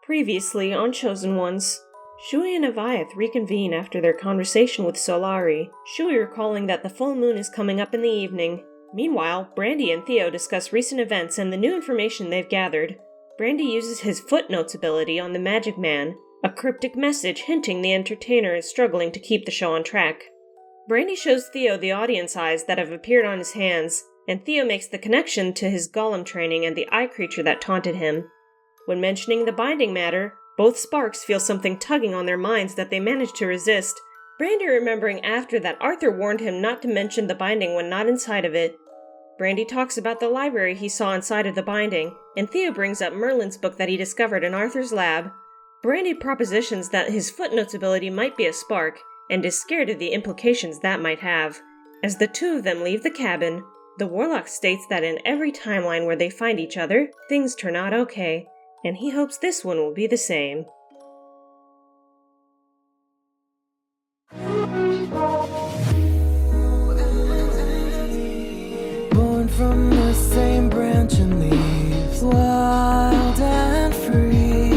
Previously on Chosen Ones, Shui and Avayath reconvene after their conversation with Solari, Shui recalling that the full moon is coming up in the evening. Meanwhile, Brandy and Theo discuss recent events and the new information they've gathered. Brandy uses his footnotes ability on the Magic Man, a cryptic message hinting the entertainer is struggling to keep the show on track. Brandy shows Theo the audience eyes that have appeared on his hands, and Theo makes the connection to his golem training and the eye creature that taunted him. When mentioning the binding matter, both sparks feel something tugging on their minds that they manage to resist, Brandy remembering after that Arthur warned him not to mention the binding when not inside of it. Brandy talks about the library he saw inside of the binding, and Theo brings up Merlin's book that he discovered in Arthur's lab. Brandy propositions that his footnotes ability might be a spark, and is scared of the implications that might have. As the two of them leave the cabin, the Warlock states that in every timeline where they find each other, things turn out okay, and he hopes this one will be the same. Born from the same branch and leaves, wild and free,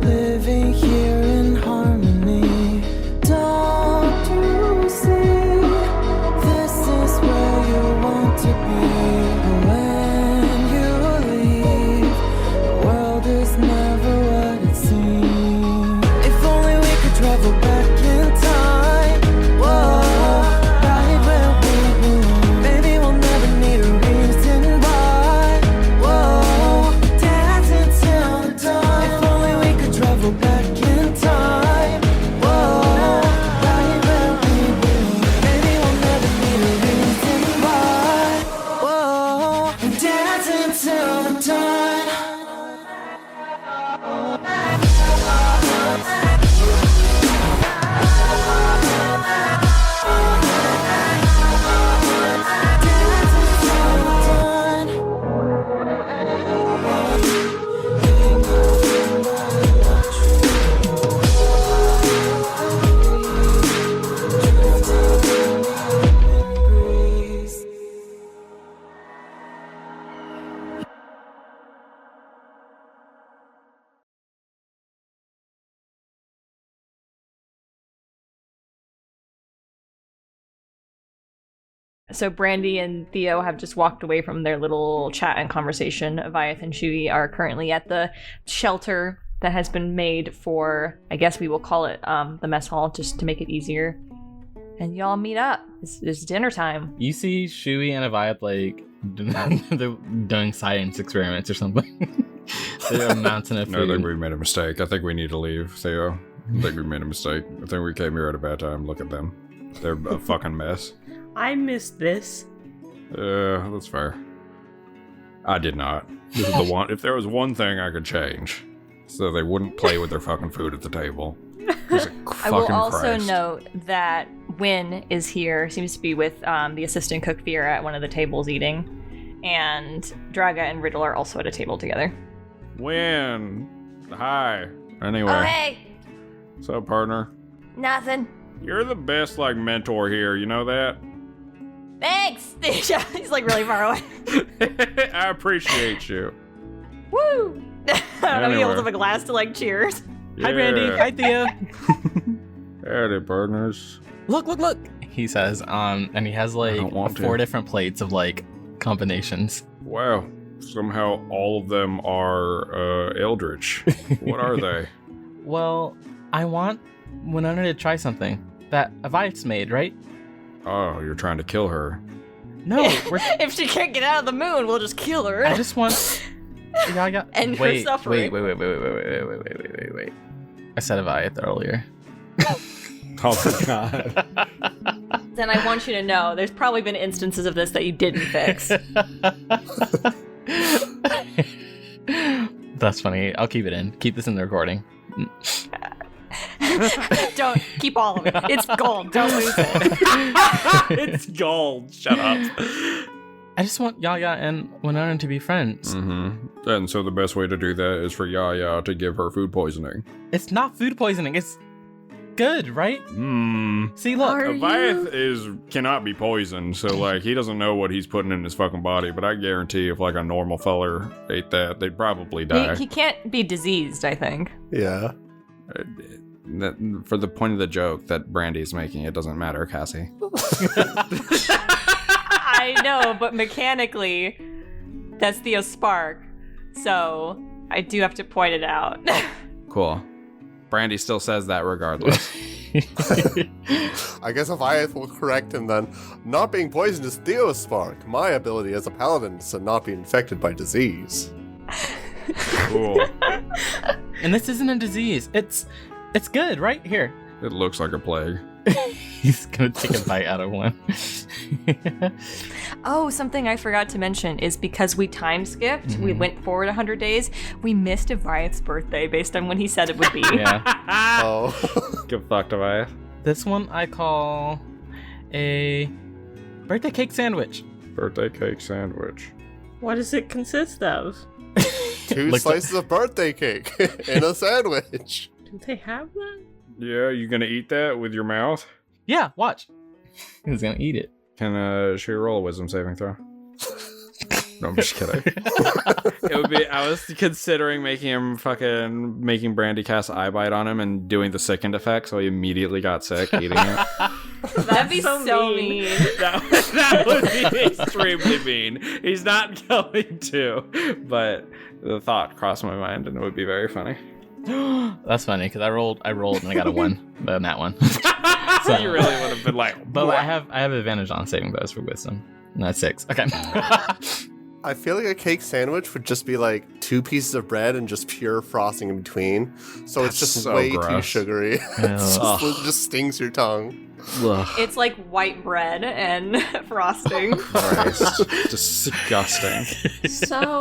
living here in harmony. Don't you see, this is where you want to be. When you leave, the world is never what it seems. If only we could travel back in time, whoa, right where we belong. Maybe we'll never need a reason why, whoa, dance until the dawn. If only we could travel back in time, whoa, right where we belong. Maybe we'll never need a reason why, whoa, dance until the dawn. So Brandy and Theo have just walked away from their little chat and conversation. Avayath and Chewie are currently at the shelter that has been made for, I guess we will call it the mess hall, just to make it easier. And y'all meet up. It's dinner time. You see Shui and Avayath like they're doing science experiments or something. They're a mountain of No, food. I think we made a mistake. I think we need to leave, Theo. I think we made a mistake. I think we came here at a bad time. Look at them. They're a fucking mess. I missed this. Yeah, that's fair. I did not. This is the one. If there was one thing I could change, so they wouldn't play with their fucking food at the table. I will also note that Wynn is here, seems to be with the assistant cook Vera at one of the tables eating, and Draga and Riddle are also at a table together. Win. Hi. Anyway. Oh, hey! What's up, partner? Nothing. You're the best, mentor here. You know that? Thanks! He's, really far away. I appreciate you. Woo! I don't know, he holds Anyway. up a glass to, cheers. Hi, Brandy. Hi, Theo. Howdy, partners. Look. He says, and he has don't want four to. different plates of combinations. Wow. Somehow all of them are eldritch. What are they? Well, I want Winona to try something that Avayath's made, right? Oh, you're trying to kill her. No, we're. If she can't get out of the moon, we'll just kill her. I just want. End her suffering. Wait. I said Avayath earlier. Oh my god. Then I want you to know, there's probably been instances of this that you didn't fix. That's funny. I'll keep it in. Keep this in the recording. Don't keep all of it. It's gold. Don't lose it. It's gold. Shut up. I just want Yaya and Winona to be friends. Mm-hmm. And so the best way to do that is for Yaya to give her food poisoning. It's not food poisoning. good, right? See, look. Avayath cannot be poisoned, so like he doesn't know what he's putting in his fucking body. But I guarantee, if like a normal feller ate that, they'd probably die. He can't be diseased, I think. Yeah. For the point of the joke that Brandy's making, it doesn't matter, Cassie. I know, but mechanically, that's Theo's spark. So I do have to point it out. Cool. Brandy still says that regardless. I guess Avayath will correct him then. Not being poisoned is Theo's spark. My ability as a paladin is to not be infected by disease. Cool. And this isn't a disease. It's good, right? Here. It looks like a plague. He's gonna take a bite out of one. Oh, something I forgot to mention is because we time skipped, we went forward 100 days, we missed Avayath's birthday based on when he said it would be. Yeah. Oh. Get fucked, Avayath. This one I call a birthday cake sandwich. Birthday cake sandwich. What does it consist of? 2 slices of birthday cake in a sandwich. Do they have that? Yeah, you gonna eat that with your mouth? Yeah, watch. He's gonna eat it. Can she roll a wisdom saving throw? No, I'm just kidding. It would be. I was considering making Brandy cast eye bite on him and doing the sickened effect, so he immediately got sick eating it. That'd be so mean. That would be extremely mean. He's not going to, but the thought crossed my mind, and it would be very funny. That's funny because I rolled and I got a 1 on that one. So you really would have been like, but I have advantage on saving throws for wisdom. And that's 6. Okay. I feel like a cake sandwich would just be like 2 pieces of bread and just pure frosting in between. So it's just so way too gross. sugary. It just stings your tongue. It's like white bread and frosting. Christ. Disgusting. So,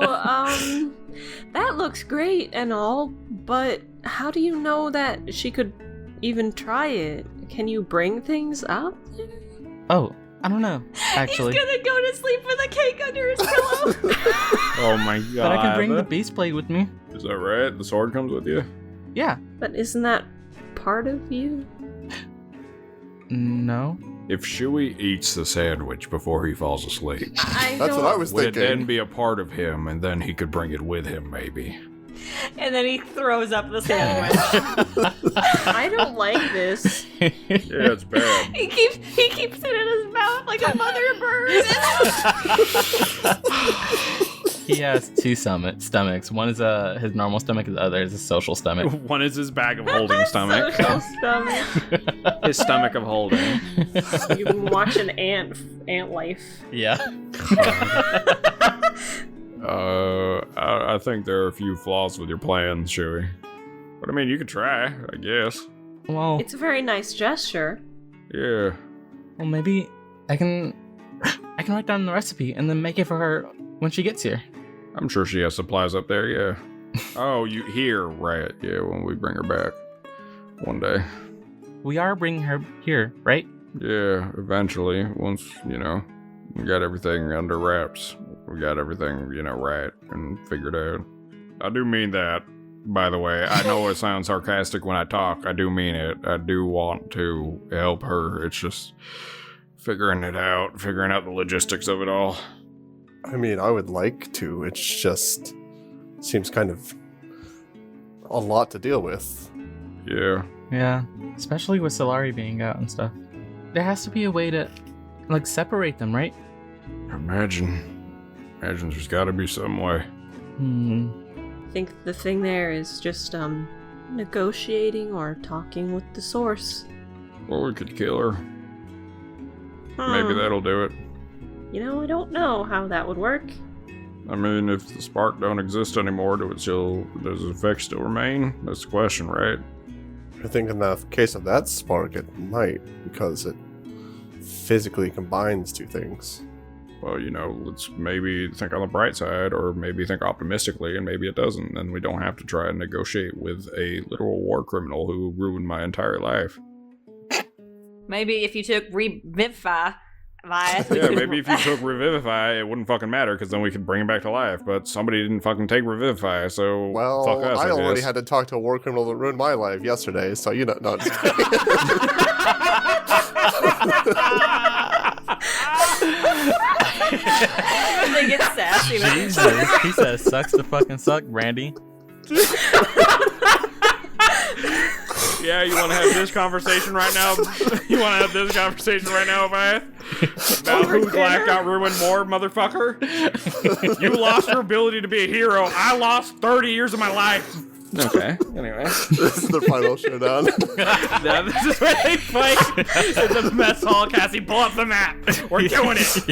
that looks great and all, but how do you know that she could even try it? Can you bring things up? Oh, I don't know, actually. He's gonna go to sleep with a cake under his pillow. Oh my god. But I can bring the beast blade with me. Is that right? The sword comes with you? Yeah. But isn't that part of you? No. If Shui eats the sandwich before he falls asleep, That's what I was would it thinking. then be a part of him, and then he could bring it with him, maybe? And then he throws up the sandwich. I don't like this. Yeah, it's bad. He keeps it in his mouth like a mother bird. He has 2 stomachs. One is his normal stomach, and the other is his social stomach. One is his bag of holding stomach. Social stomach. His stomach of holding. You can watch an ant life. Yeah. I think there are a few flaws with your plans, Shui. But I mean, you could try, I guess. Well, It's a very nice gesture. Yeah. well, maybe I can write down the recipe and then make it for her when she gets here. I'm sure she has supplies up there, yeah. Oh, you here, right? Yeah, when we bring her back one day. We are bringing her here, right? Yeah, eventually, once, we got everything under wraps. We got everything, right and figured out. I do mean that, by the way. I know it sounds sarcastic when I talk. I do mean it. I do want to help her. It's just figuring out the logistics of it all. I mean, I would like to. It's just seems kind of a lot to deal with. Yeah. Yeah, especially with Solari being out and stuff. There has to be a way to, separate them, right? Imagine there's got to be some way. I think the thing there is just negotiating or talking with the source. Or we could kill her. Maybe that'll do it. I don't know how that would work. I mean, if the spark don't exist anymore, does the effect still remain? That's the question, right? I think in the case of that spark, it might, because it physically combines 2 things. Well, let's maybe think on the bright side, or maybe think optimistically, and maybe it doesn't. Then we don't have to try and negotiate with a literal war criminal who ruined my entire life. Maybe if you took Revivify Yeah, maybe if you took Revivify, it wouldn't fucking matter, because then we could bring him back to life, but somebody didn't fucking take Revivify, so Well, fuck us, I already guess. had to talk to a war criminal that ruined my life yesterday, so you know, no, just kidding. They get sassy. Jesus, he says sucks to fucking suck, Brandy. Yeah, you want to have this conversation right now? You want to have this conversation right now, Avayath? About whose life got ruined more, motherfucker? You lost your ability to be a hero. I lost 30 years of my life. Okay, anyway. This is the final showdown. Yeah, this is where they fight. It's a mess hall, Cassie. Pull up the map. We're doing it.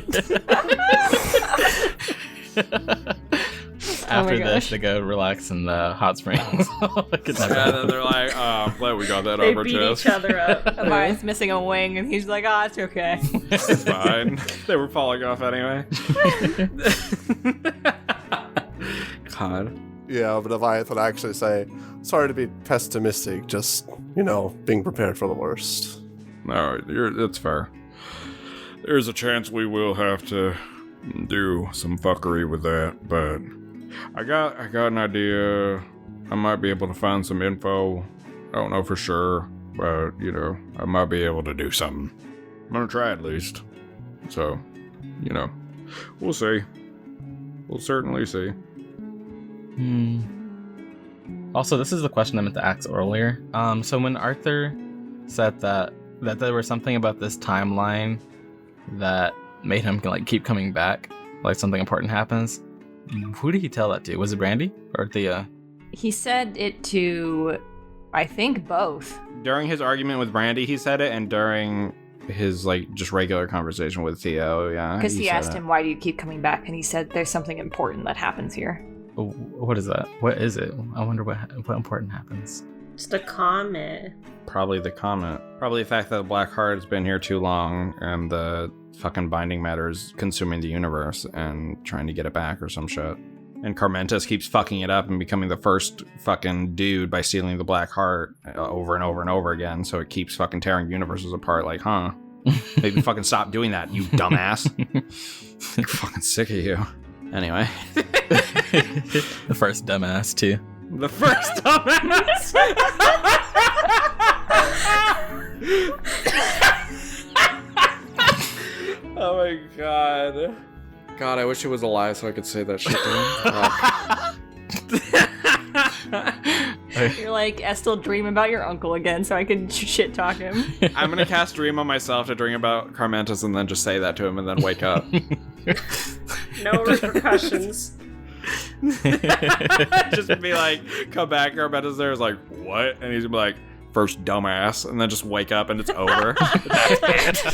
After this, they go relax in the hot springs. And then they're like, I'm glad we got that They off our beat chest. each other up. Avayath's missing a wing, and he's like, it's okay. It's fine. They were falling off anyway. God. Yeah, but Avayath would actually say, sorry to be pessimistic, just, you know, being prepared for the worst. No, that's fair. There's a chance we will have to do some fuckery with that, but I got an idea. I might be able to find some info. I don't know for sure, but, you know, I might be able to do something. I'm gonna try at least. So, you know, we'll see. We'll certainly see. Also, this is the question I meant to ask earlier. So when Arthur said that there was something about this timeline that made him like keep coming back, like something important happens, who did he tell that to? Was it Brandy or Theo? He said it to, I think, both. During his argument with Brandy, he said it, and during his like just regular conversation with Theo, yeah. Because he asked him, why do you keep coming back? And he said, there's something important that happens here. What is that? What is it? I wonder what important happens. Just a comment. Probably the comment. Probably the fact that the Black Heart has been here too long and the fucking binding matter is consuming the universe and trying to get it back or some shit. And Carmentus keeps fucking it up and becoming the first fucking dude by stealing the Black Heart over and over and over again. So it keeps fucking tearing universes apart like, huh? Maybe fucking stop doing that, you dumbass. I'm fucking sick of you. Anyway. The first dumbass, too. The first dumbass! Oh my god. God, I wish it was alive so I could say that shit to him. You're like, I still dream about your uncle again so I can shit talk him. I'm gonna cast Dream on myself to dream about Carmentus and then just say that to him and then wake up. No repercussions. Just be like, come back, Carmentus there is like, what? And he's gonna be like, first dumbass, and then just wake up and it's over. That's it.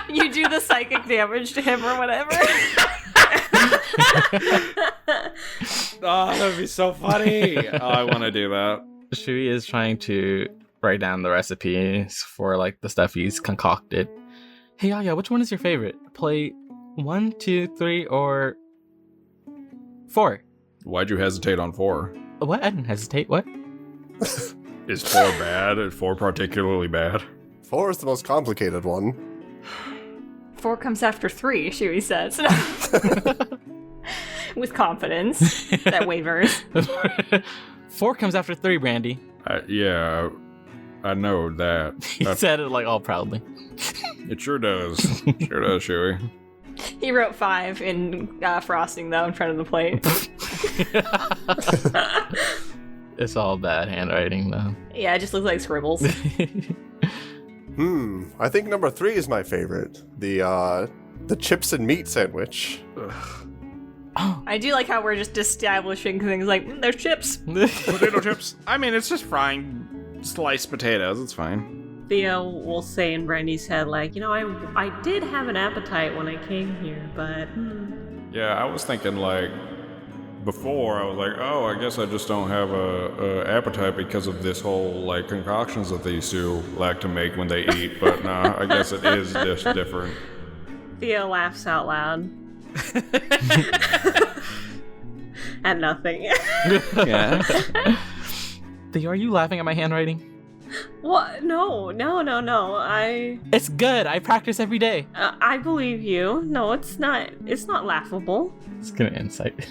You do the psychic damage to him or whatever. Oh, that would be so funny. Oh, I want to do that. Shui is trying to write down the recipes for like the stuff he's concocted. Hey, Aya, which one is your favorite? Play 1, 2, 3, or 4? Why'd you hesitate on 4? What? I didn't hesitate. What? Is 4 bad? Is 4 particularly bad? 4 is the most complicated one. 4 comes after 3, Shui says. With confidence that wavers. 4 comes after 3, Brandy. Yeah, I know that. He said it like all proudly. It sure does. Sure does, Shui. He wrote 5 in frosting, though, in front of the plate. It's all bad handwriting, though. Yeah, it just looks like scribbles. I think number 3 is my favorite. The chips and meat sandwich. I do like how we're just establishing things like, there's chips. Potato chips. I mean, it's just frying sliced potatoes. It's fine. Theo will say in Brandy's head, like, you know, I did have an appetite when I came here, but... Yeah, I was thinking, like, before, I was like, oh, I guess I just don't have a appetite because of this whole, like, concoctions that these two like to make when they eat. But nah, I guess it is just different. Theo laughs out loud. At nothing. Yeah. Theo, are you laughing at my handwriting? What? No. It's good. I practice every day. I believe you. No, it's not. It's not laughable. It's gonna insight.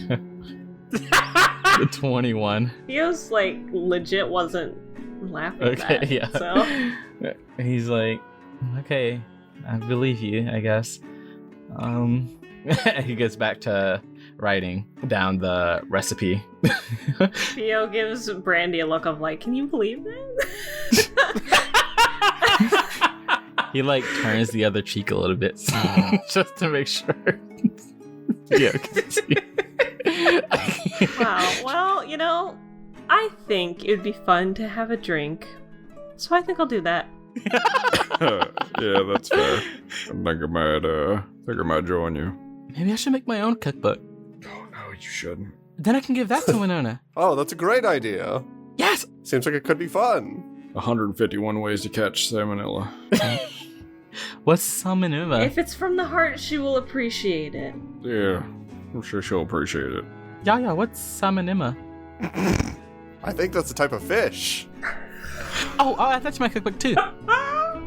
21. Theo's like legit wasn't laughing. Okay, at, yeah. So He's like, okay, I believe you, I guess. He gets back to writing down the recipe. Theo gives Brandy a look of like, can you believe that? He like turns the other cheek a little bit just to make sure. Yeah. Wow. Well, I think it would be fun to have a drink. So I think I'll do that. Yeah, that's fair. I think I might join you. Maybe I should make my own cookbook. Oh no, you shouldn't. Then I can give that to Winona. Oh, that's a great idea. Yes! Seems like it could be fun. 151 ways to catch salmonella. What's salmonella? If it's from the heart, she will appreciate it. Yeah, I'm sure she'll appreciate it. Yeah, what's salmonella? I think that's a type of fish. Oh, that's my cookbook too. God.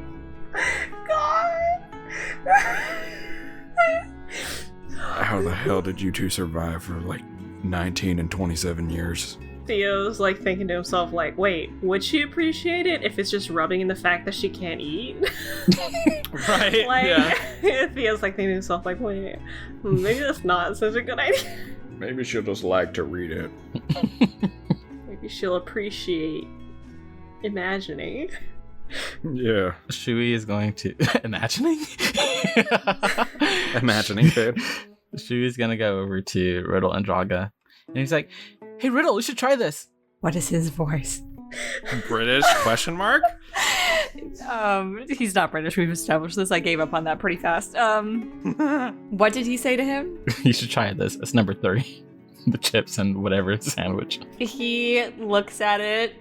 How the hell did you two survive for like 19 and 27 years? Theo's like thinking to himself, like, wait, would she appreciate it if it's just rubbing in the fact that she can't eat? Right? Like, yeah. Theo's like thinking to himself, like, wait, maybe that's not such a good idea. Maybe she'll just like to read it. Maybe she'll appreciate imagining. Yeah. Shui is going to... Imagining? Imagining, dude. Shui is going to go over to Riddle and Draga. And he's like, hey, Riddle, you should try this. What is his voice? British question mark? He's not British. We've established this. I gave up on that pretty fast. What did he say to him? You should try this. It's number 3. The chips and whatever sandwich. He looks at it,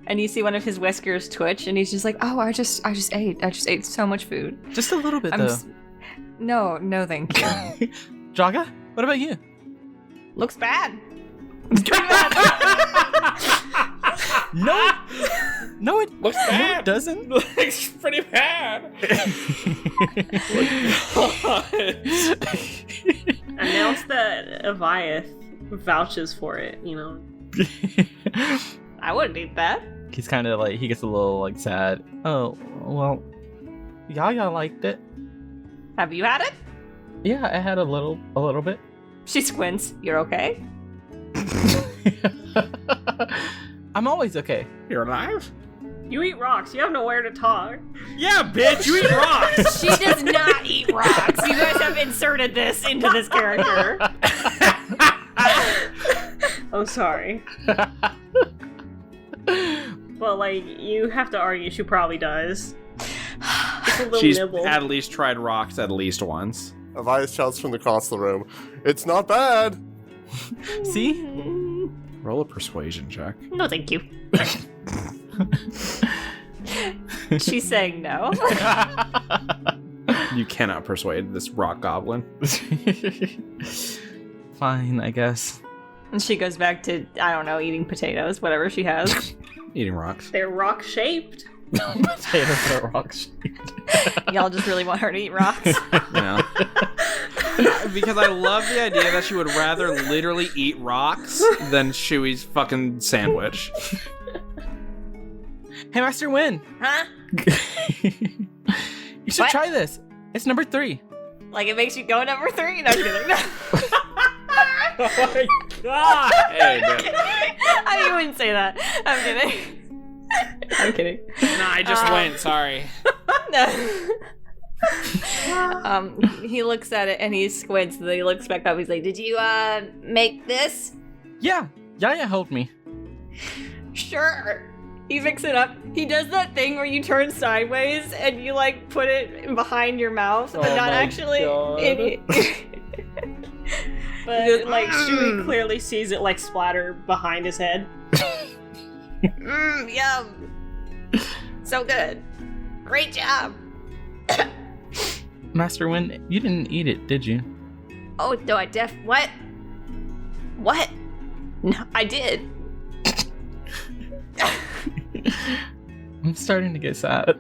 and you see one of his whiskers twitch, and he's just like, "Oh, I just ate so much food. Just a little bit, though. No, thank you. Draga, what about you? Looks bad. No, it Looks bad. No, it doesn't. Looks pretty bad. Announce that Avayath vouches for it, I wouldn't eat that. He's kind of like, he gets a little like sad. Oh, well, Yaya liked it. Have you had it? Yeah, I had a little bit. She squints. You're okay? I'm always okay. You're alive? You eat rocks. You have nowhere to talk. Yeah, bitch, you eat rocks! She does not eat rocks. You guys have inserted this into this character. Oh, sorry. But, like, you have to argue she probably does. It's a little She's nibble. at least tried rocks at least once. Avayath shouts from across the room, "It's not bad!" See? Roll a persuasion check. No, thank you. She's saying no. You cannot persuade this rock goblin. Fine, I guess. And she goes back to, I don't know, eating potatoes, whatever she has. Eating rocks. They're rock-shaped. Potatoes are rock shaped. Y'all just really want her to eat rocks. Yeah. Because I love the idea that she would rather literally eat rocks than Chewy's fucking sandwich. Hey, Master Win! Huh? You should What? try this. It's number 3. Like it makes you go number 3? No, I'm kidding. No. Oh my god! Hey, man. I wouldn't say that. I'm kidding. I'm kidding. Nah, I just went, sorry. No. He looks at it and he squints and then he looks back up. He's like, "Did you make this?" Yeah, Yaya helped me. Sure. He picks it up. He does that thing where you turn sideways and you like put it behind your mouth, but not actually. But, like, Shui clearly sees it, like, splatter behind his head. Yum. So good. Great job. Master Win, you didn't eat it, did you? Oh, no, what? What? No, I did. I'm starting to get sad.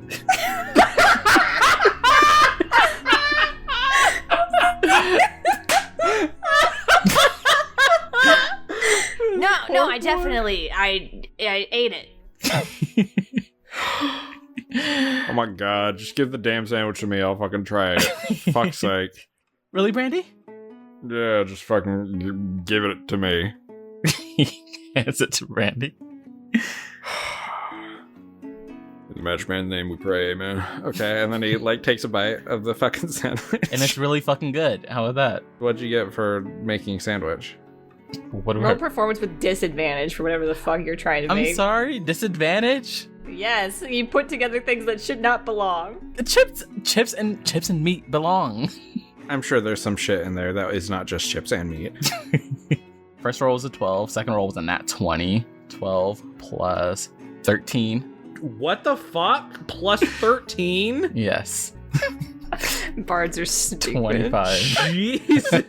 No, I definitely, I ate it. Oh my god, just give the damn sandwich to me. I'll fucking try it. Fuck's sake. Really, Brandy? Yeah, just fucking give it to me. Hands it to Brandy. In the Magic Man's name we pray, amen. Okay, and then he like takes a bite of the fucking sandwich. And it's really fucking good. How about that? What'd you get for making sandwich? What do Roll performance with disadvantage for whatever the fuck you're trying to I'm make. sorry, disadvantage? Yes, you put together things that should not belong. The chips and meat belong. I'm sure there's some shit in there that is not just chips and meat. First roll was a 12, second roll was a nat 20. 12 plus 13. What the fuck? Plus 13? Yes. Bards are stupid. 25. Jesus.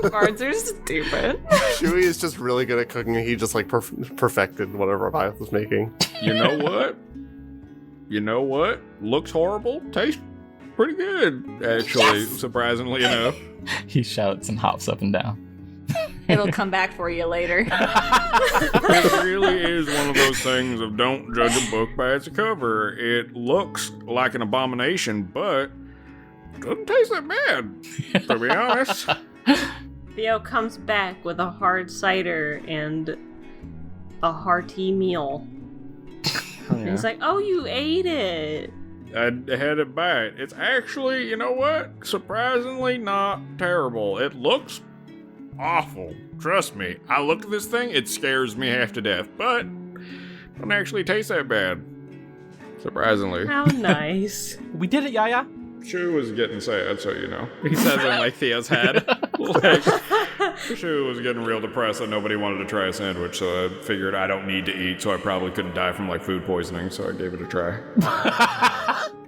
Bards are stupid. Chewie is just really good at cooking. He just like perfected whatever Avayath was making. You know what? You know what? Looks horrible. Tastes pretty good, actually, surprisingly enough. He shouts and hops up and down. It'll come back for you later. It really is one of those things of don't judge a book by its cover. It looks like an abomination, but it doesn't taste that bad, to be honest. Theo comes back with a hard cider and a hearty meal. And he's like, oh, you ate it. I had a bite. It's actually, you know what? Surprisingly not terrible. It looks awful. Trust me. I look at this thing, it scares me half to death, but it don't actually taste that bad. Surprisingly. How nice. We did it, Yaya. Shui was getting sad, so you know. He says it in like Theo's head. Like, Shui was getting real depressed that nobody wanted to try a sandwich, so I figured I don't need to eat, so I probably couldn't die from like food poisoning, so I gave it a try.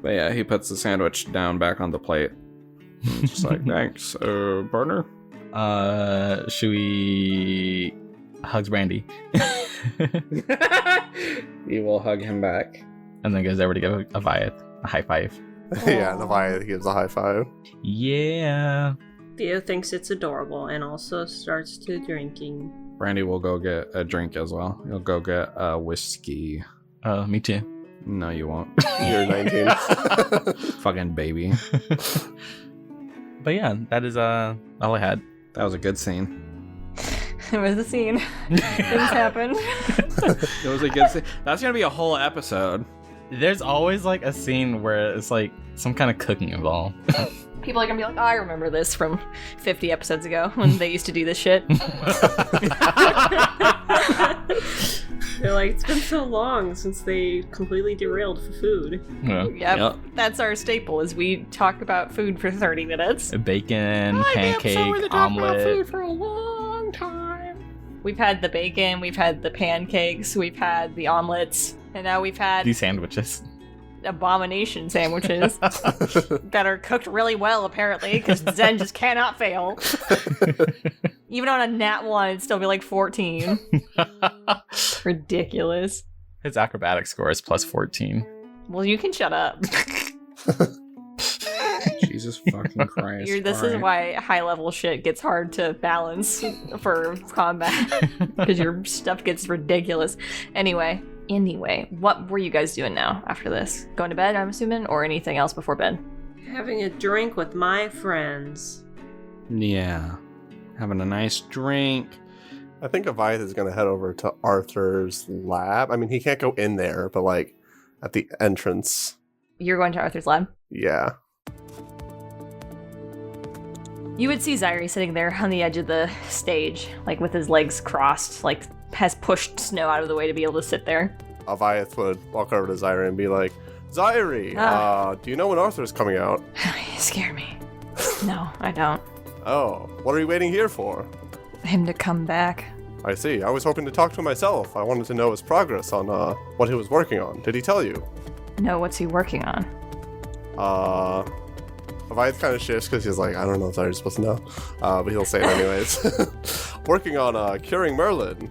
But yeah, he puts the sandwich down back on the plate. And just like, thanks, partner. Shui hugs Brandy. He will hug him back. And then goes over to give Avayath a high five. Yeah, and Avayath gives a high five. Yeah. Theo thinks it's adorable and also starts to drinking. Brandy will go get a drink as well. He'll go get a whiskey. Oh, me too. No, you won't. You're 19. Fucking baby. But yeah, that is all I had. That was a good scene. It was a scene. Things happen. It was a good scene. That's gonna be a whole episode. There's always like a scene where it's like some kind of cooking involved. People are gonna be like, oh, I remember this from 50 episodes ago when they used to do this shit. They're like, it's been so long since they completely derailed for food. Yeah. Yep, that's our staple, is we talk about food for 30 minutes. Bacon, pancake, omelet. Food for a long time. We've had the bacon, we've had the pancakes, we've had the omelets, and now we've had These sandwiches. abomination sandwiches that are cooked really well, apparently, because Zen just cannot fail. Even on a nat 1, it'd still be like 14. Ridiculous. His acrobatic score is plus 14. Well, you can shut up. Jesus fucking Christ. This is why high-level shit gets hard to balance for combat, because your stuff gets ridiculous. Anyway, what were you guys doing now after this? Going to bed, I'm assuming, or anything else before bed? Having a drink with my friends. Yeah. Having a nice drink. I think Avayath is going to head over to Arthur's lab. I mean, he can't go in there, but like at the entrance. You're going to Arthur's lab? Yeah. You would see Zachary sitting there on the edge of the stage, like with his legs crossed, like has pushed snow out of the way to be able to sit there. Avayath would walk over to Zachary and be like, Zachary, do you know when Arthur's coming out? You scare me. No, I don't. Oh, what are you waiting here for? Him to come back. I see. I was hoping to talk to him myself. I wanted to know his progress on what he was working on. Did he tell you? No, what's he working on? Avayath kind of shifts because he's like, I don't know if I'm supposed to know. But he'll say it anyways. Working on curing Merlin.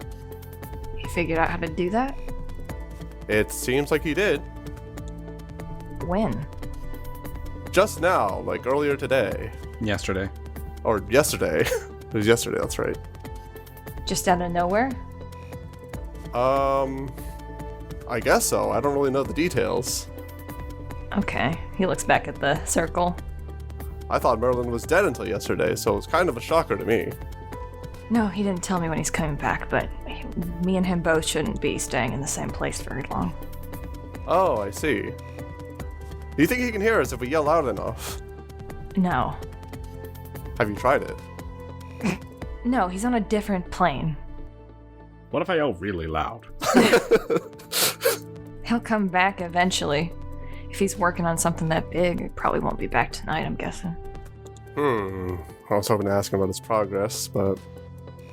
He figured out how to do that? It seems like he did. When? Just now, like earlier today. Yesterday. Or yesterday. It was yesterday, that's right. Just out of nowhere? I guess so. I don't really know the details. Okay. He looks back at the circle. I thought Merlin was dead until yesterday, so it was kind of a shocker to me. No, he didn't tell me when he's coming back, but me and him both shouldn't be staying in the same place very long. Oh, I see. Do you think he can hear us if we yell loud enough? No. Have you tried it? No, he's on a different plane. What if I yell really loud? He'll come back eventually. If he's working on something that big, he probably won't be back tonight, I'm guessing. I was hoping to ask him about his progress, but...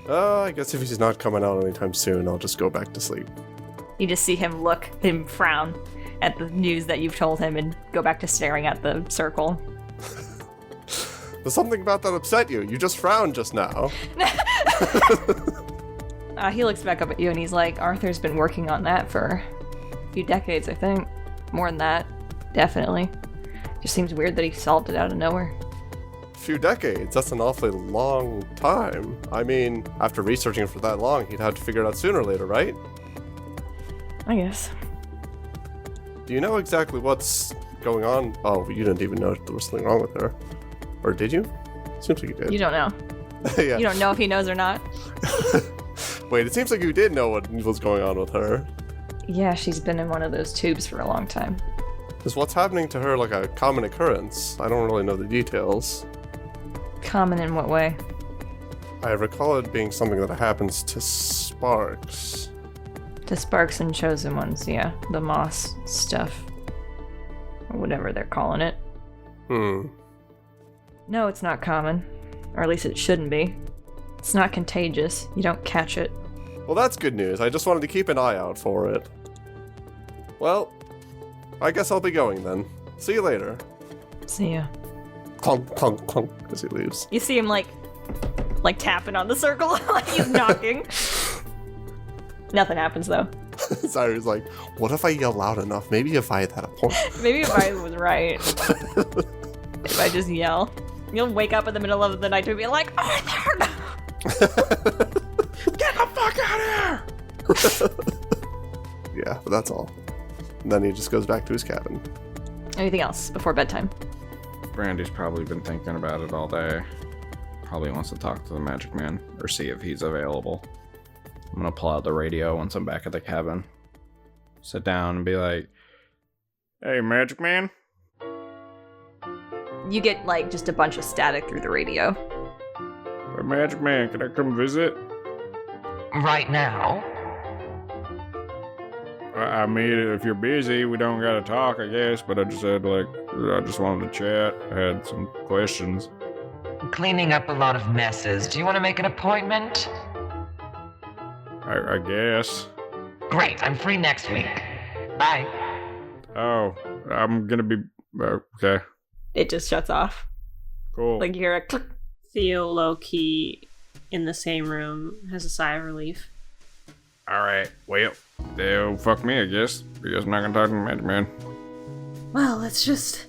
I guess if he's not coming out anytime soon, I'll just go back to sleep. You just see him frown at the news that you've told him and go back to staring at the circle. There's something about that upset you. You just frowned just now. He looks back up at you and he's like, Arthur's been working on that for a few decades, I think. More than that, definitely. Just seems weird that he solved it out of nowhere. A few decades? That's an awfully long time. I mean, after researching it for that long, he'd have to figure it out sooner or later, right? I guess. Do you know exactly what's going on? Oh, you didn't even know there was something wrong with her. Or did you? Seems like you did. You don't know. Yeah. You don't know if he knows or not. Wait, it seems like you did know what was going on with her. Yeah, she's been in one of those tubes for a long time. Is what's happening to her like a common occurrence? I don't really know the details. Common in what way? I recall it being something that happens to Sparks. To Sparks and Chosen Ones, yeah. The moss stuff. Or whatever they're calling it. No, it's not common. Or at least it shouldn't be. It's not contagious. You don't catch it. Well, that's good news. I just wanted to keep an eye out for it. Well, I guess I'll be going then. See you later. See ya. Clunk, clunk, clunk, as he leaves. You see him like tapping on the circle, like he's knocking. Nothing happens though. Zary's like, what if I yell loud enough? Maybe if I had a point. Maybe if I was right. If I just yell. You'll wake up in the middle of the night and be like, Arthur! Get the fuck out of here! Yeah, but that's all. And then he just goes back to his cabin. Anything else before bedtime? Brandy's probably been thinking about it all day. Probably wants to talk to the magic man or see if he's available. I'm gonna pull out the radio once I'm back at the cabin. Sit down and be like, hey, magic man? You get like just a bunch of static through the radio. Hey, magic man, can I come visit? Right now? I mean, if you're busy, we don't gotta talk, I guess, but I just wanted to chat. I had some questions. Cleaning up a lot of messes. Do you want to make an appointment? I guess. Great, I'm free next week. Bye. Oh, I'm gonna be... okay. It just shuts off. Cool. Like you hear a click. Theo, low-key, in the same room, has a sigh of relief. Alright, well, they'll fuck me, I guess. Because I'm not gonna talk to the magic man. Well, let's just...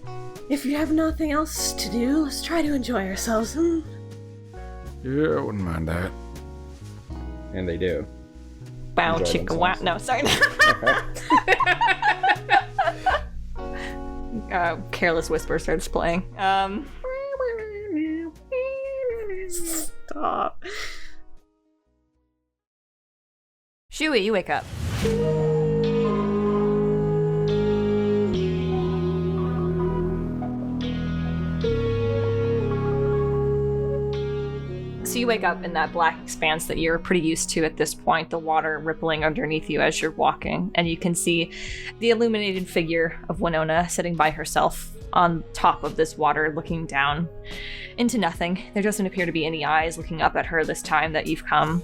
If you have nothing else to do, let's try to enjoy ourselves. Yeah, I wouldn't mind that. And they do. Bow Enjoy chicka wow. themselves. No, sorry. Careless Whisper starts playing. Stop. Shui, you wake up. So you wake up in that black expanse that you're pretty used to at this point, the water rippling underneath you as you're walking, and you can see the illuminated figure of Winona sitting by herself on top of this water looking down into nothing. There doesn't appear to be any eyes looking up at her this time that you've come,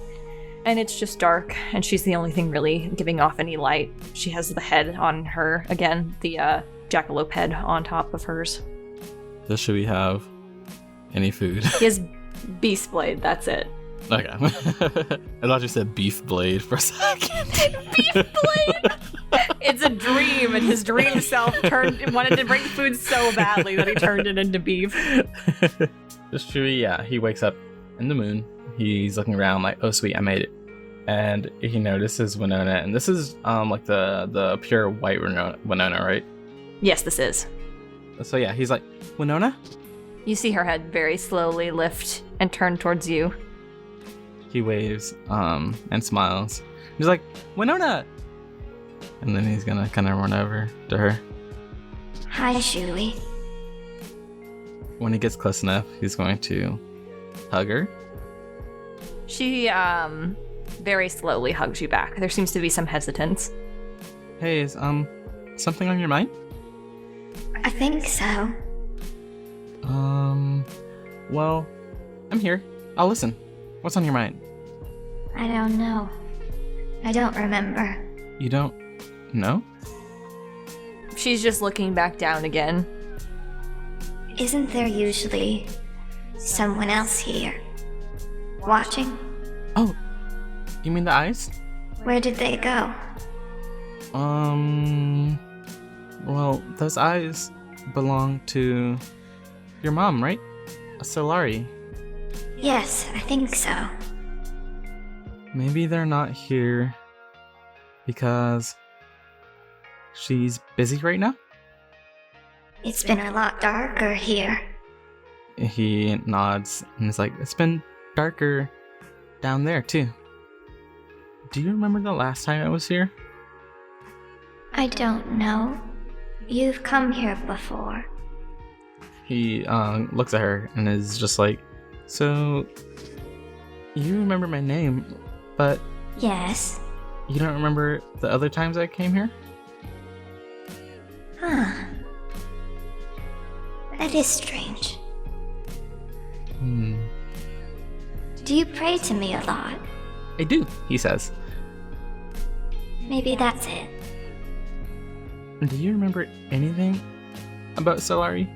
and it's just dark, and she's the only thing really giving off any light. She has the head on her, again, the jackalope head on top of hers. Does Shui have any food? He has Beast Blade, that's it. Okay. I thought you said beef blade for a second. Beast Blade! It's a dream, and his dream self wanted to bring food so badly that he turned it into beef. Just Chewie, yeah, he wakes up in the moon. He's looking around like, oh sweet, I made it. And he notices Winona, and this is like the pure white Winona, right? Yes, this is. So yeah, he's like, Winona? You see her head very slowly lift and turn towards you. He waves and smiles. He's like, Winona! And then he's gonna kind of run over to her. Hi, Shui. When he gets close enough, he's going to hug her. She very slowly hugs you back. There seems to be some hesitance. Hey, is something on your mind? I think so. Well, I'm here. I'll listen. What's on your mind? I don't know. I don't remember. You don't know? She's just looking back down again. Isn't there usually someone else here? Watching? Oh, you mean the eyes? Where did they go? Well, those eyes belong to your mom, right? Solari. Yes, I think so. Maybe they're not here because she's busy right now? It's been a lot darker here. He nods and is like, it's been darker down there too. Do you remember the last time I was here? I don't know. You've come here before. He looks at her and is just like, so you remember my name, but Yes. you don't remember the other times I came here? Huh. That is strange. Do you pray to me a lot? I do, he says. Maybe that's it. Do you remember anything about Solari?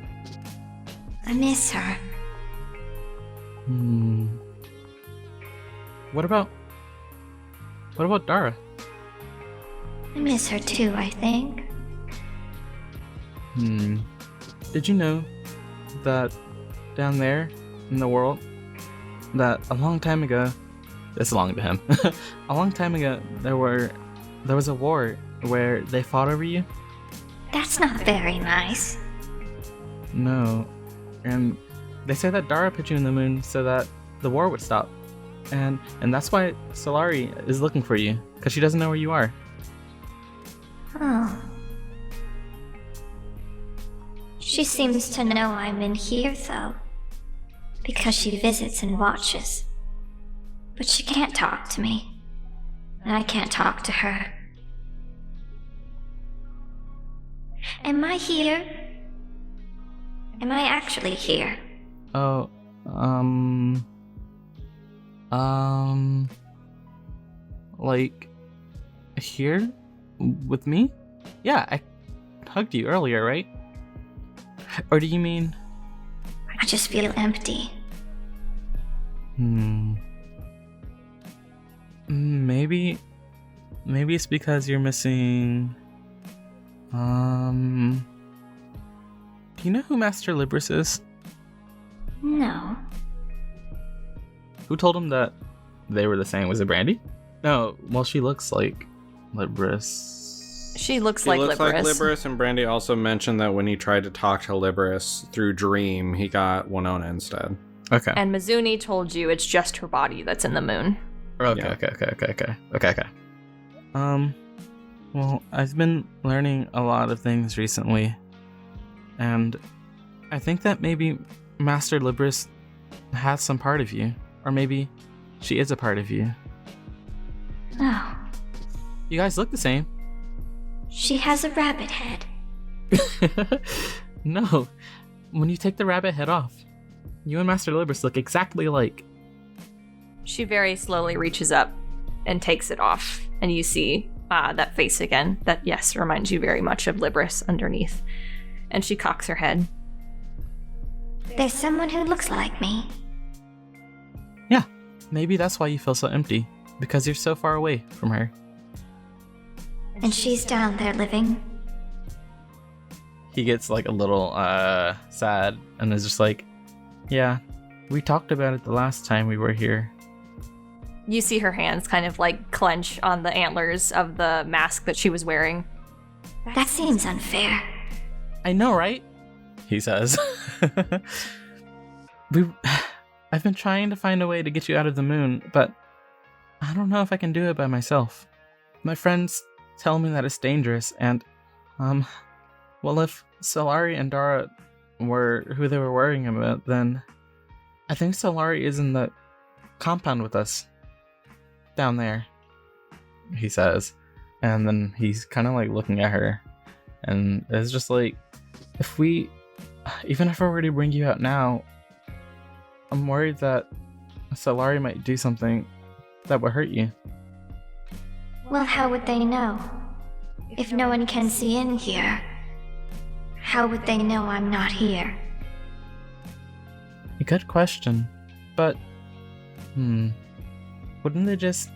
I miss her. What about Dara? I miss her too, I think. Did you know that down there in the world, that a long time ago, this belonged to him, a long time ago, there was a war where they fought over you? That's not very nice. No. And they say that Dara put you in the moon so that the war would stop. And that's why Solari is looking for you, because she doesn't know where you are. Oh. She seems to know I'm in here, though. Because she visits and watches. But she can't talk to me. And I can't talk to her. Am I here? Am I actually here? Oh, like, here? With me? Yeah, I hugged you earlier, right? Or do you mean... I just feel empty. Maybe it's because you're missing... Do you know who Master Libris is? No. Who told him that they were the same? Was it Brandy? No, well, she looks like Libris. She looks He like looks Libris. like Libris, and Brandy also mentioned that when he tried to talk to Libris through Dream, he got Winona instead. Okay. And Mizuni told you it's just her body that's in the moon. Okay. Well, I've been learning a lot of things recently, and I think that maybe Master Libris has some part of you, or maybe she is a part of you. Oh. You guys look the same. She has a rabbit head. No, when you take the rabbit head off, you and Master Libris look exactly alike. She very slowly reaches up and takes it off, and you see that face again that, yes, reminds you very much of Libris underneath. And she cocks her head. There's someone who looks like me. Yeah, maybe that's why you feel so empty, because you're so far away from her. And she's down there living. He gets like a little sad and is just like, yeah, we talked about it the last time we were here. You see her hands kind of like clench on the antlers of the mask that she was wearing. That seems unfair. I know, right? He says. I've been trying to find a way to get you out of the moon, but I don't know if I can do it by myself. My friends tell me that it's dangerous, and, well, if Solari and Dara were who they were worrying about, then I think Solari is in the compound with us. Down there, he says. And then he's kind of like looking at her, and it's just like, even if I were to bring you out now, I'm worried that Solari might do something that would hurt you. Well, how would they know? If no one can see in here, how would they know I'm not here? A good question, but, wouldn't they just,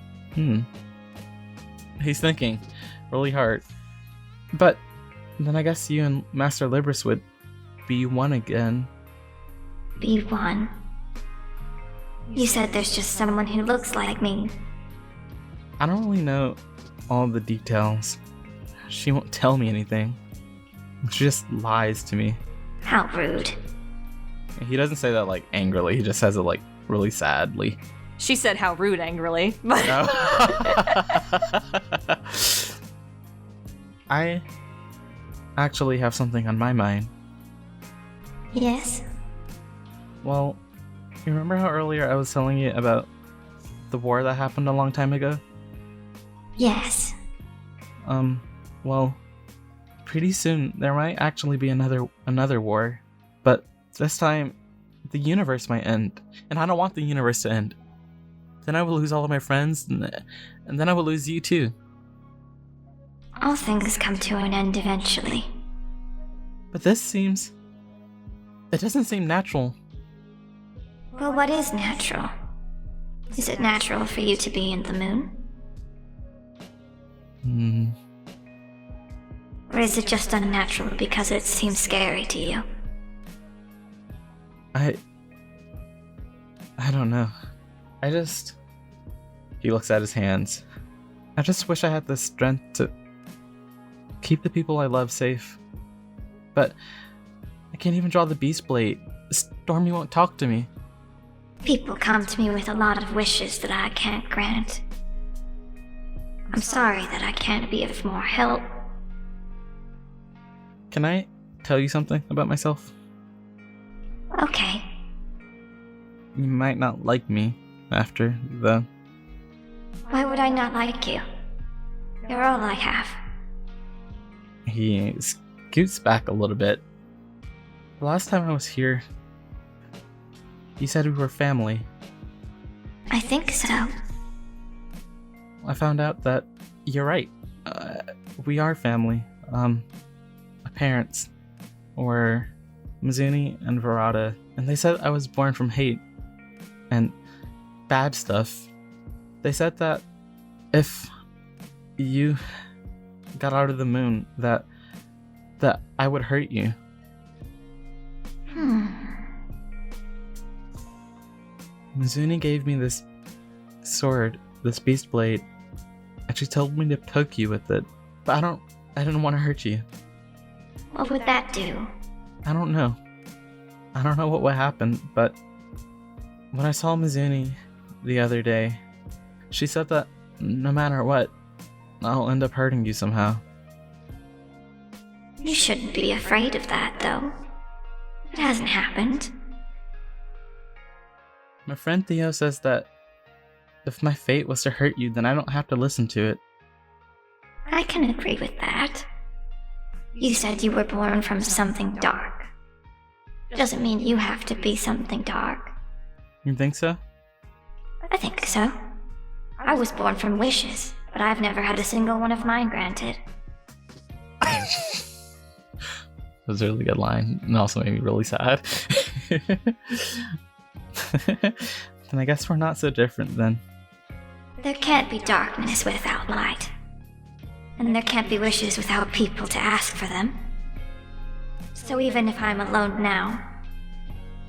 He's thinking really hard. But then I guess you and Master Libris would be one again. Be one? You said there's just someone who looks like me. I don't really know all the details. She won't tell me anything. She just lies to me. How rude. He doesn't say that like angrily, he just says it like really sadly. She said how rude angrily. I actually have something on my mind. Yes? Well, you remember how earlier I was telling you about the war that happened a long time ago? Yes. Well, pretty soon there might actually be another war, but this time the universe might end, and I don't want the universe to end. Then I will lose all of my friends, and then I will lose you too. All things come to an end eventually. But it doesn't seem natural. Well, what is natural? Is it natural for you to be in the moon? Or is it just unnatural because it seems scary to you? I don't know. He looks at his hands. I just wish I had the strength to keep the people I love safe. But I can't even draw the beast blade. Stormy won't talk to me. People come to me with a lot of wishes that I can't grant. I'm sorry that I can't be of more help. Can I tell you something about myself? Okay. You might not like me after the... Why would I not like you? You're all I have. He scoots back a little bit. The last time I was here, you said we were family. I think so. I found out that you're right. We are family. My parents were Mizuni and Verada, and they said I was born from hate and bad stuff. They said that if you got out of the moon, that I would hurt you. Mizuni gave me this sword, this beast blade, and she told me to poke you with it. But I didn't want to hurt you. What would that do? I don't know. I don't know what would happen, but when I saw Mizuni the other day, she said that no matter what, I'll end up hurting you somehow. You shouldn't be afraid of that, though. It hasn't happened. My friend Theo says that if my fate was to hurt you, then I don't have to listen to it. I can agree with that. You said you were born from something dark. Doesn't mean you have to be something dark. You think so? I think so. I was born from wishes, but I've never had a single one of mine granted. That was a really good line, and also made me really sad. Then I guess we're not so different then. There can't be darkness without light. And there can't be wishes without people to ask for them. So even if I'm alone now,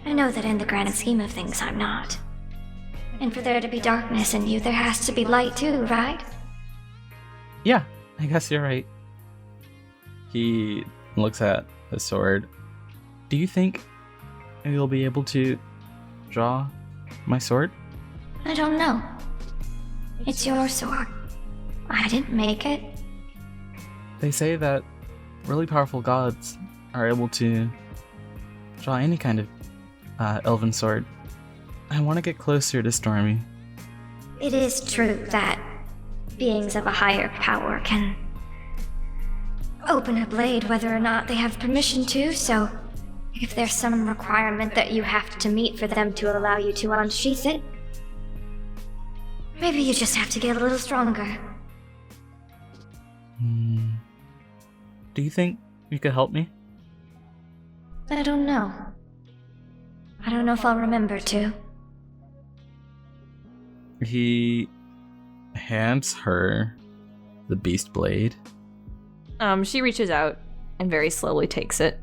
I know that in the grand scheme of things I'm not. And for there to be darkness in you, there has to be light too, right? Yeah, I guess you're right. He looks at the sword. Do you think you'll be able to draw my sword? I don't know. It's your sword. I didn't make it. They say that really powerful gods are able to draw any kind of elven sword. I want to get closer to Stormy. It is true that beings of a higher power can open a blade whether or not they have permission to, so if there's some requirement that you have to meet for them to allow you to unsheath it, maybe you just have to get a little stronger. Do you think you could help me? I don't know. I don't know if I'll remember to. He hands her the beast blade. She reaches out and very slowly takes it.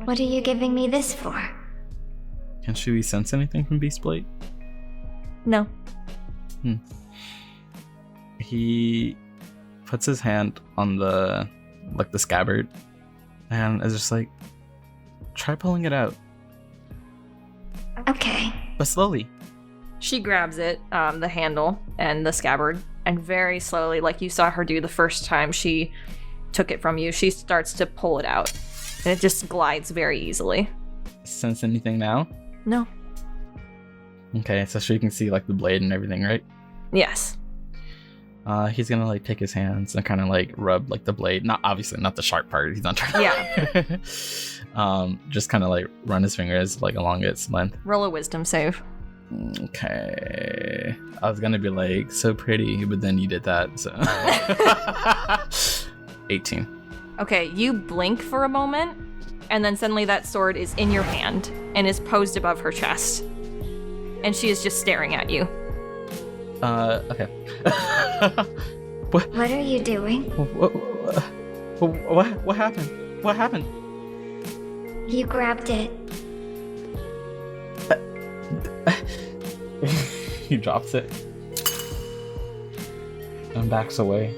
What are you giving me this for? Can Shui sense anything from beast blade? No. He puts his hand on the scabbard and is just like, try pulling it out, Okay. but slowly. She grabs it, the handle and the scabbard, and very slowly, like you saw her do the first time she took it from you, she starts to pull it out. And it just glides very easily. Sense anything now? No. Okay, so she can see like the blade and everything, right? Yes. He's gonna like take his hands and kind of like rub like the blade. Not obviously not the sharp part. He's not trying. Yeah. Just kind of like run his fingers like along its length. Roll a wisdom save. Okay. I was gonna be like so pretty, but then you did that. So 18. Okay, you blink for a moment, and then suddenly that sword is in your hand and is posed above her chest. And she is just staring at you. Okay. What are you doing? What happened? What happened? You grabbed it. He drops it and backs away.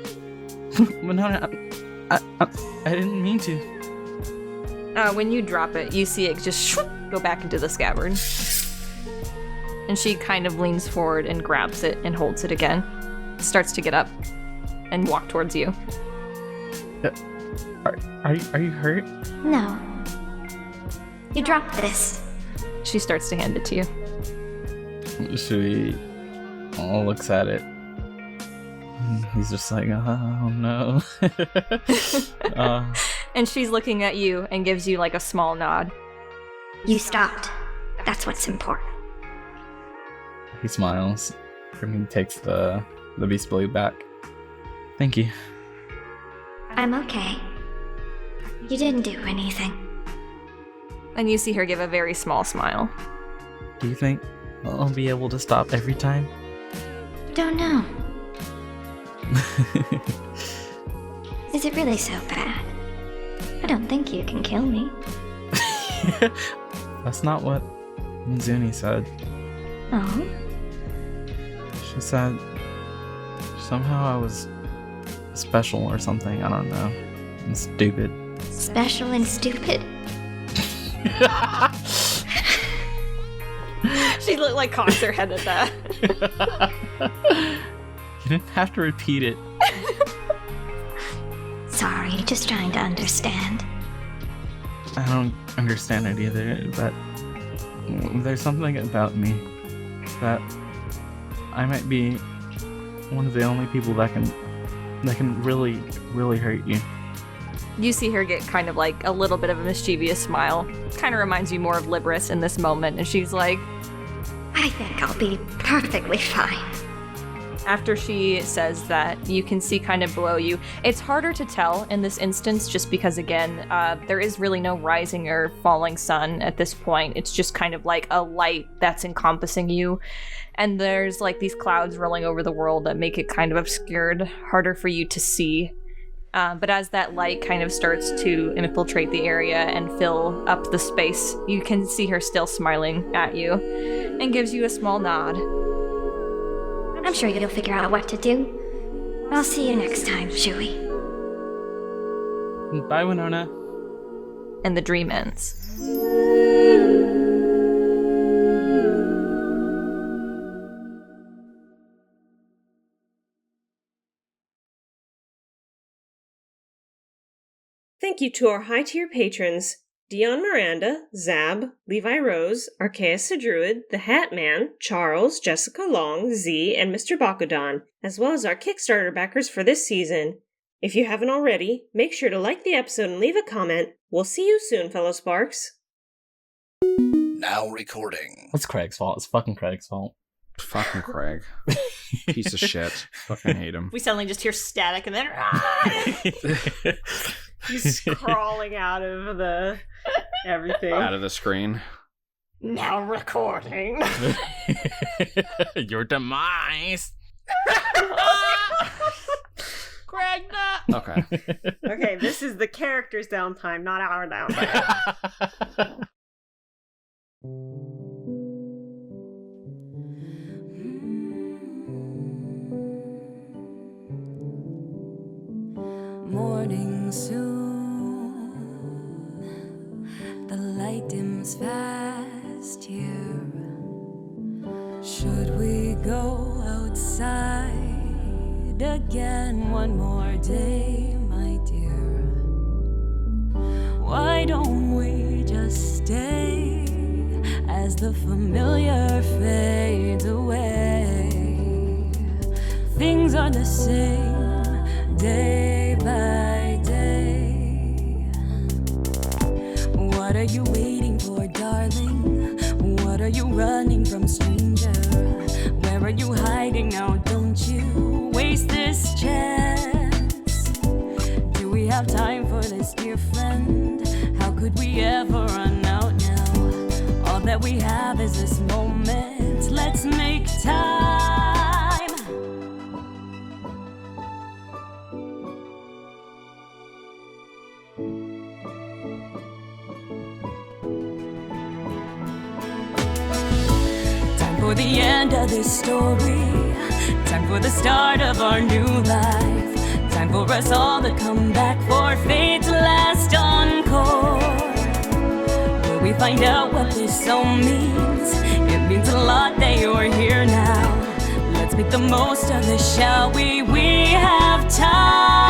But no, I didn't mean to. When you drop it, you see it just go back into the scabbard. And she kind of leans forward and grabs it and holds it again. Starts to get up and walk towards you. Are you hurt? No. You dropped this. She starts to hand it to you. Shui looks at it. He's just like, oh no. And she's looking at you and gives you like a small nod. You stopped. That's what's important. He smiles and he takes the beast blade back. Thank you. I'm okay. You didn't do anything. And you see her give a very small smile. Do you think I'll be able to stop every time? Don't know. Is it really so bad? I don't think you can kill me. That's not what Mizuni said. Oh? She said somehow I was special or something. I don't know. I'm stupid. Special and stupid? She like cocks her head at that. You didn't have to repeat it. Sorry, just trying to understand. I don't understand it either, but there's something about me that I might be one of the only people that can really, really hurt you. You see her get kind of like a little bit of a mischievous smile. Kind of reminds you more of Libris in this moment, and she's like, I think I'll be perfectly fine. After she says that, you can see kind of below you. It's harder to tell in this instance just because, again, there is really no rising or falling sun at this point. It's just kind of like a light that's encompassing you. And there's like these clouds rolling over the world that make it kind of obscured, harder for you to see. But as that light kind of starts to infiltrate the area and fill up the space, you can see her still smiling at you and gives you a small nod. I'm sure you'll figure out what to do. I'll see you next time, Chewie. Bye, Winona. And the dream ends. Thank you to our high-tier patrons, Dion Miranda, Zab, Levi Rose, Arkeus the Druid, The Hat Man, Charles, Jessica Long, Z, and Mr. Bakudan, as well as our Kickstarter backers for this season. If you haven't already, make sure to like the episode and leave a comment. We'll see you soon, fellow Sparks. Now recording. It's Craig's fault. It's fucking Craig's fault. Fucking Craig. Piece of shit. Fucking hate him. We suddenly just hear static and then... He's crawling out of the everything. Out of the screen. Now recording. Your demise. Craig, no. Okay. Okay, this is the character's downtime, not our downtime. Morning soon, the light dims fast here. Should we go outside again one more day, my dear? Why don't we just stay as the familiar fades away? Things are the same day by day. What are you waiting for, darling? What are you running from, stranger? Where are you hiding now? Don't you waste this chance. Do we have time for this, dear friend? How could we ever run out now? All that we have is this moment. Let's make time. For the end of this story, time for the start of our new life, time for us all to come back for fate's last encore, where we find out what this all means. It means a lot that you're here now. Let's make the most of this, shall we? We have time.